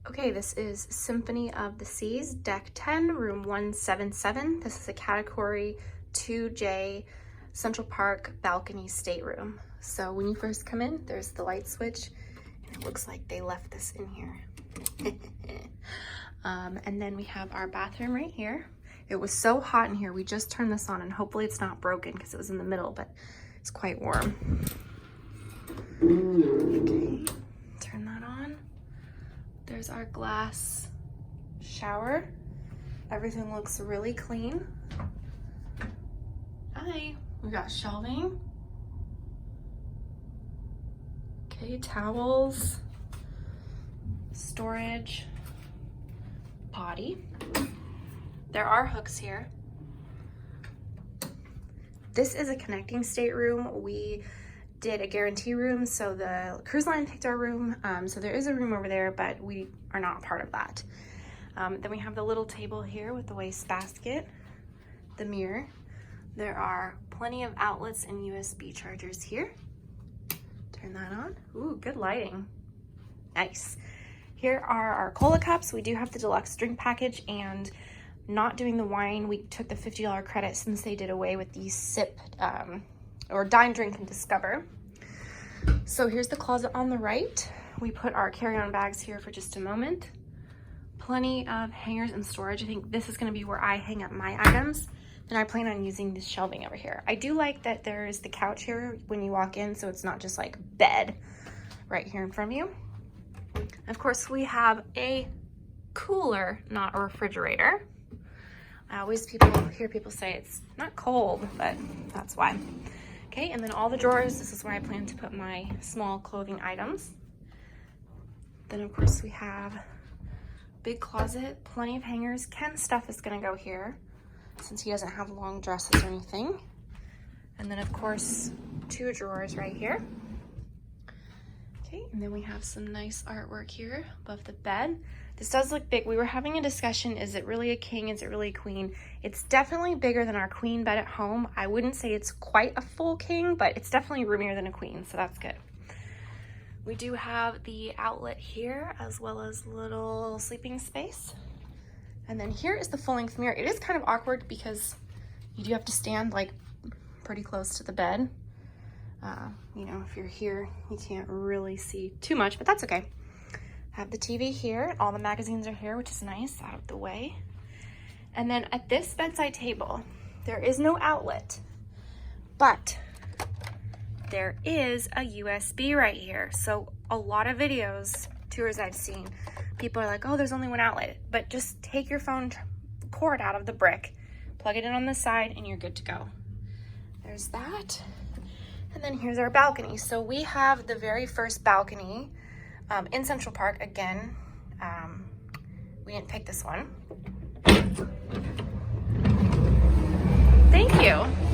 Okay, this is Symphony of the Seas, Deck 10, Room 177. This is a Category 2J Central Park balcony stateroom. So when you first come in, there's the light switch, and it looks like they left this in here. And then we have our bathroom right here. It was so hot in here, we just turned this on, and hopefully it's not broken because it was in the middle, but it's quite warm. Okay, turn that on. There's our glass shower. Everything looks really clean. Hi, we got shelving. Okay, towels, storage, potty. There are hooks here. This is a connecting stateroom. We did a guarantee room, so the cruise line picked our room, so there is a room over there, but we are not part of that. Then we have the little table here with the wastebasket, the mirror. There are plenty of outlets and USB chargers here. Turn that on. Ooh, good lighting. Nice. Here are our cola cups. We do have the deluxe drink package, and not doing the wine, we took the $50 credit since they did away with the sip or dine, drink, and discover. So here's the closet on the right. We put our carry-on bags here for just a moment. Plenty of hangers and storage. I think this is going to be where I hang up my items. And I plan on using this shelving over here. I do like that there is the couch here when you walk in, so it's not just like bed right here in front of you. Of course, we have a cooler, not a refrigerator. I always hear people say it's not cold, but that's why. Okay, and then all the drawers, this is where I plan to put my small clothing items. Then of course we have big closet, plenty of hangers. Ken's stuff is gonna go here since he doesn't have long dresses or anything. And then of course, 2 drawers right here. Okay, and then we have some nice artwork here above the bed. This does look big. We were having a discussion, is it really a king? Is it really a queen? It's definitely bigger than our queen bed at home. I wouldn't say it's quite a full king, but it's definitely roomier than a queen, so that's good. We do have the outlet here, as well as little sleeping space. And then here is the full-length mirror. It is kind of awkward because you do have to stand like pretty close to the bed. You know, if you're here, you can't really see too much, but that's okay. Have the TV here. All the magazines are here, which is nice, out of the way. And then at this bedside table, there is no outlet, but there is a USB right here. So a lot of videos, tours I've seen, people are like, oh, there's only one outlet, but just take your phone cord out of the brick, plug it in on the side, and you're good to go. There's that. And then here's our balcony. So we have the very first balcony in Central Park. Again, we didn't pick this one. Thank you.